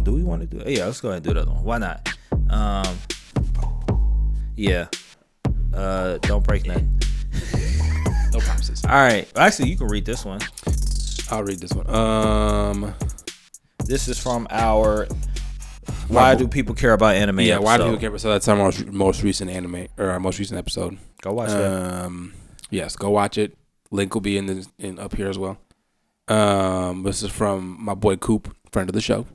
Do we want to do it? Yeah, let's go ahead and do the other one. Why not? Yeah. Don't break nothing. No promises. All right. Actually, you can read this one. I'll read this one. This is from our Why Do People Care About Anime? Yeah, episode. Why Do People Care About? So that's our most recent anime, or our most recent episode. Go watch that. Yes, go watch it. Link will be in up here as well. This is from my boy Coop, friend of the show.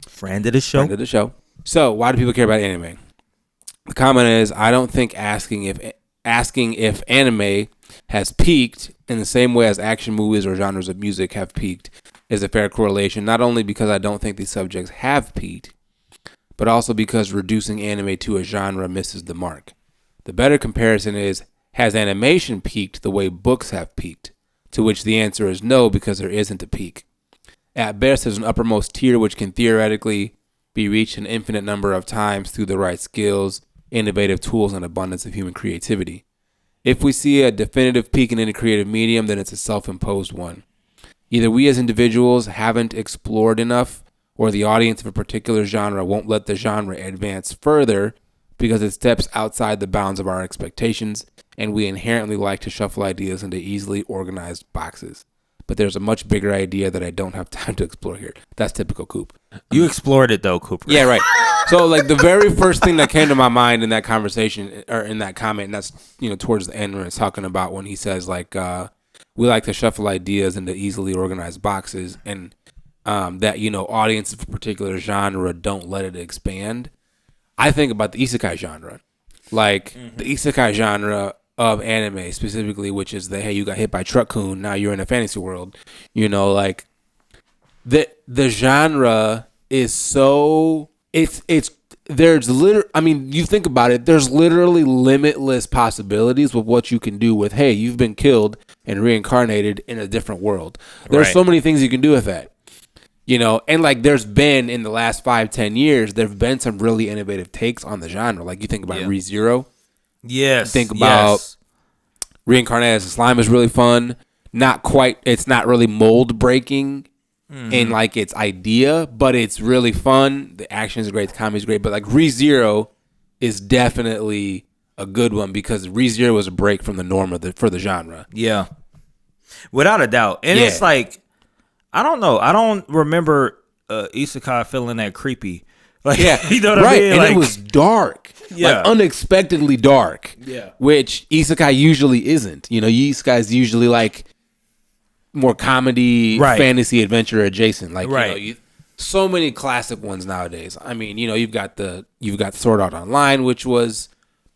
Friend of the show. So, why do people care about anime? The comment is, I don't think asking if anime has peaked in the same way as action movies or genres of music have peaked is a fair correlation, not only because I don't think these subjects have peaked, but also because reducing anime to a genre misses the mark. The better comparison is, has animation peaked the way books have peaked? To which the answer is no, because there isn't a peak. At best, there's an uppermost tier which can theoretically be reached an infinite number of times through the right skills, innovative tools, and abundance of human creativity. If we see a definitive peak in any creative medium, then it's a self-imposed one. Either we as individuals haven't explored enough, or the audience of a particular genre won't let the genre advance further because it steps outside the bounds of our expectations, and we inherently like to shuffle ideas into easily organized boxes. But there's a much bigger idea that I don't have time to explore here. That's typical Coop. You explored it though, Cooper. Yeah, right. So like the very first thing that came to my mind in that conversation or in that comment, and that's towards the end when it's talking about when he says like we like to shuffle ideas into easily organized boxes, and that audiences of a particular genre don't let it expand. I think about the isekai genre, like the isekai genre of anime specifically, which is the hey, you got hit by Truck-kun, now you're in a fantasy world. Like the genre is so there's literally, I mean, you think about it, there's literally limitless possibilities with what you can do with, hey, you've been killed and reincarnated in a different world. There's so many things you can do with that. And like there's been in the last 5-10 years, there've been some really innovative takes on the genre. Like you think about ReZero. Yes. Think about Reincarnated as a Slime is really fun. Not quite, it's not really mold breaking in like its idea, but it's really fun. The action is great, the comedy is great. But like ReZero is definitely a good one because ReZero was a break from the norm for the genre. Yeah. Without a doubt. And it's like, I don't know. I don't remember isekai feeling that creepy. Like, you know what I mean? And like, it was dark. Like unexpectedly dark. Yeah. Which isekai usually isn't. Isekai is usually like more comedy, fantasy, adventure adjacent. Like so many classic ones nowadays. I mean, you've got Sword Art Online, which was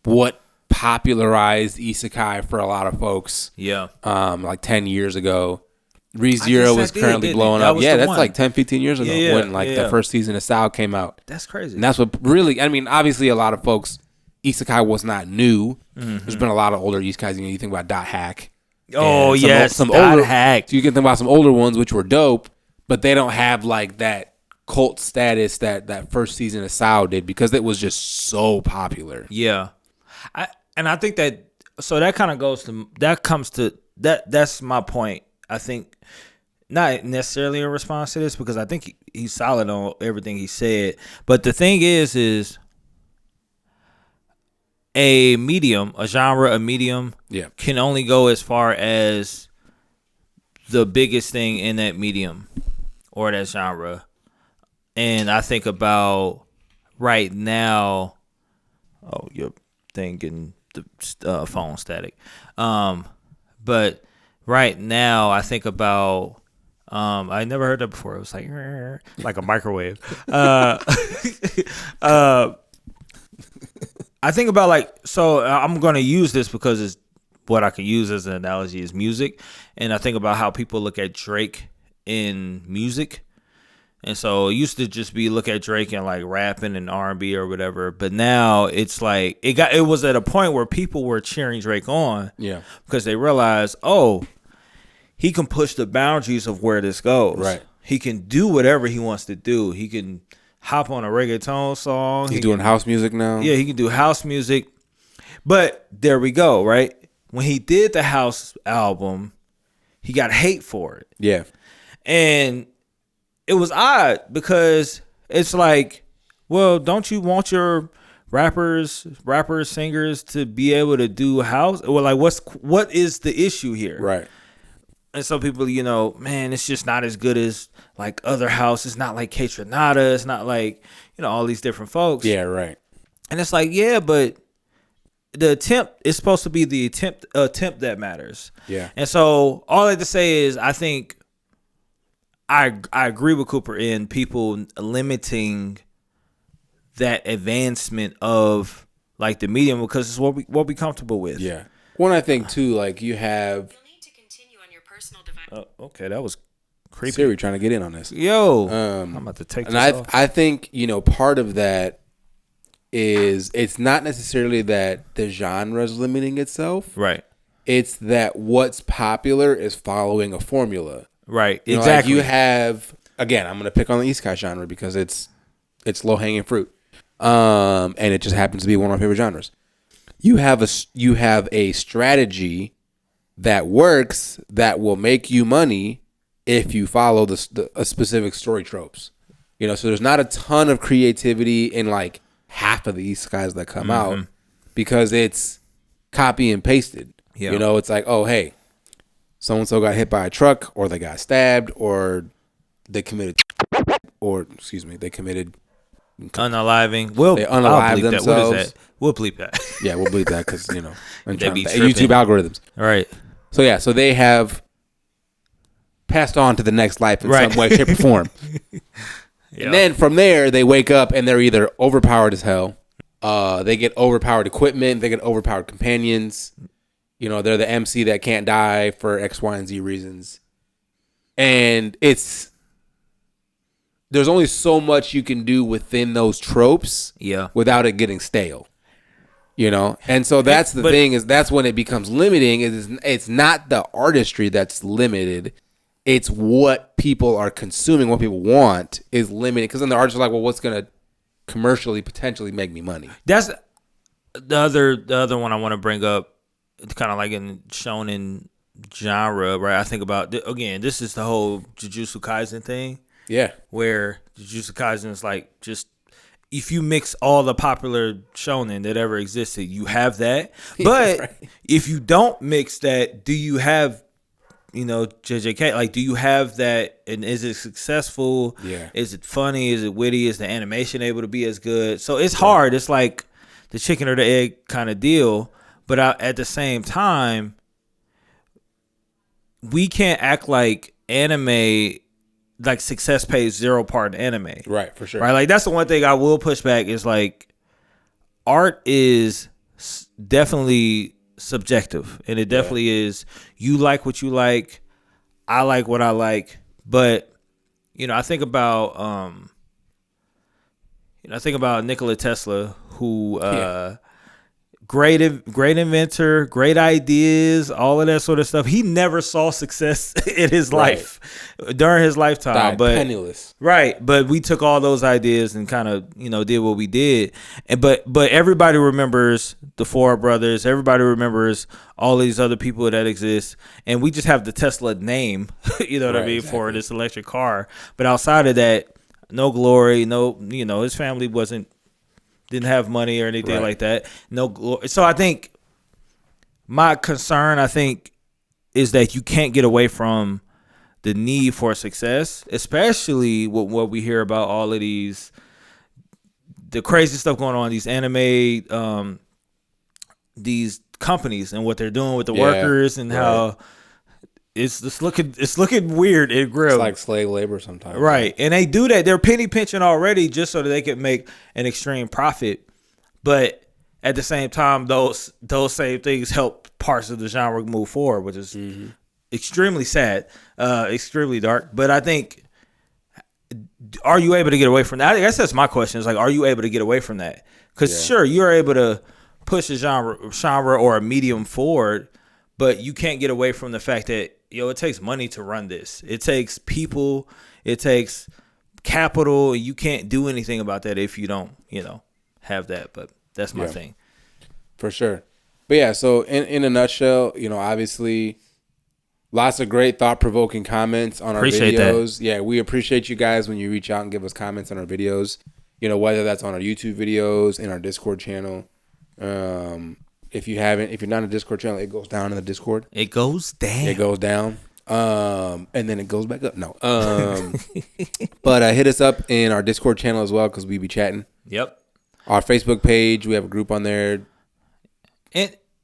what popularized isekai for a lot of folks. Yeah. Like 10 years ago. ReZero was currently blowing up. Yeah, that's like 10, 15 years ago when the first season of SAO came out. That's crazy. And that's what really, I mean, obviously a lot of folks, isekai was not new. There's been a lot of older isekais. You think about Dot Hack. Oh, yes. Some Dot older Hack. So you can think about some older ones, which were dope, but they don't have like that cult status that first season of SAO did because it was just so popular. Yeah. I think that, so that kind of that's my point. I think not necessarily a response to this because I think he's solid on everything he said. But the thing is a medium, a genre, a medium can only go as far as the biggest thing in that medium or that genre. And I think about right now, your thing getting the phone static. But right now, I think about, I never heard that before. It was like a microwave. I think about so I'm going to use this because it's what I can use as an analogy is music. And I think about how people look at Drake in music. And so it used to just be look at Drake and like rapping and R&B or whatever. But now it's like, it was at a point where people were cheering Drake on. Yeah. Because they realized, he can push the boundaries of where this goes. Right. He can do whatever he wants to do. He can hop on a reggaeton song. He's doing house music now. Yeah, he can do house music. But there we go, right? When he did the house album, he got hate for it. Yeah. And it was odd because it's like, well, don't you want your rappers, singers to be able to do house? Well, like, what is the issue here? Right. And some people, man, it's just not as good as like other house. It's not like K Tronada. It's not like, all these different folks. Yeah, right. And it's like, yeah, but the attempt is supposed to be the attempt that matters. Yeah. And so all I have to say is I think I agree with Cooper in people limiting that advancement of like the medium because it's what we comfortable with. Yeah. One, I think too, like you have. You'll need to continue on your personal device. Okay, that was creepy. Siri trying to get in on this. Yo, I'm about to take this off. I think part of that is it's not necessarily that the genre is limiting itself. Right. It's that what's popular is following a formula. Right. Exactly. Like you have, again, I'm going to pick on the East Coast genre because it's low hanging fruit, and it just happens to be one of my favorite genres. You have a strategy that works that will make you money if you follow a specific story tropes. So there's not a ton of creativity in like half of the East Skies that come out because it's copy and pasted. Yeah. It's like, oh, hey, so-and-so got hit by a truck or they got stabbed or they committed unaliving. They unalive themselves. What is that? We'll bleep that. Yeah, we'll bleep that because, YouTube algorithms. Right. So they have passed on to the next life in some way, shape, or form. And then from there, they wake up and they're either overpowered as hell. They get overpowered equipment. They get overpowered companions. They're the MC that can't die for X, Y, and Z reasons. And there's only so much you can do within those tropes without it getting stale. And so that's the thing is that's when it becomes limiting. It's not the artistry that's limited. It's what people are consuming, what people want is limited. Because then the artists are like, well, what's going to commercially potentially make me money? That's the other one I want to bring up. It's kind of like in shonen genre, right? I think about, again, this is the whole Jujutsu Kaisen thing. Yeah. Where Jujutsu Kaisen is like just, if you mix all the popular shonen that ever existed, you have that. But right. If you don't mix that, do you have, JJK? Like, do you have that? And is it successful? Yeah. Is it funny? Is it witty? Is the animation able to be as good? So it's hard. It's like the chicken or the egg kind of deal. But at the same time, we can't act like anime, like success pays zero part in anime. Right, for sure. Right, like that's the one thing I will push back is like art is definitely subjective, and it definitely is. You like what you like, I like what I like, but I think about Nikola Tesla, who great inventor, great ideas, all of that sort of stuff. He never saw success in his life during his lifetime. Died penniless. Right. But we took all those ideas and kind of, did what we did. And but everybody remembers the Ford brothers. Everybody remembers all these other people that exist. And we just have the Tesla name, what I mean, for this electric car. But outside of that, no glory, no, his family didn't have money or anything like that. No glory. So I think my concern, is that you can't get away from the need for success, especially with what we hear about all of the crazy stuff going on, these anime, these companies and what they're doing with the workers and how it's looking weird and grim. It's like slave labor sometimes. Right. And they do that. They're penny pinching already just so that they can make an extreme profit. But at the same time, those same things help parts of the genre move forward, which is extremely sad, extremely dark. But I think, are you able to get away from that? I guess that's my question. Is like, are you able to get away from that? Because sure, you're able to push a genre or a medium forward, but you can't get away from the fact that, it takes money to run this. It takes people. It takes capital. You can't do anything about that if you don't, have that. But that's my thing. For sure. But yeah, so in a nutshell, obviously, Lots of great thought-provoking comments on Appreciate our videos. Yeah, we appreciate you guys when you reach out and give us comments on our videos. You know, whether that's on our YouTube videos, in our Discord channel. If you're not in a Discord channel, it goes down in the Discord. It goes down. It goes down. And then it goes back up. No. But hit us up in our Discord channel as well because we be chatting. Yep. Our Facebook page, we have a group on there.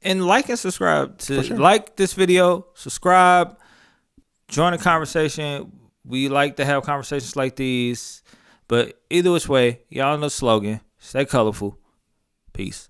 And like and subscribe to like this video, subscribe, join the conversation. We like to have conversations like these. But either which way, y'all know the slogan. Stay colorful. Peace.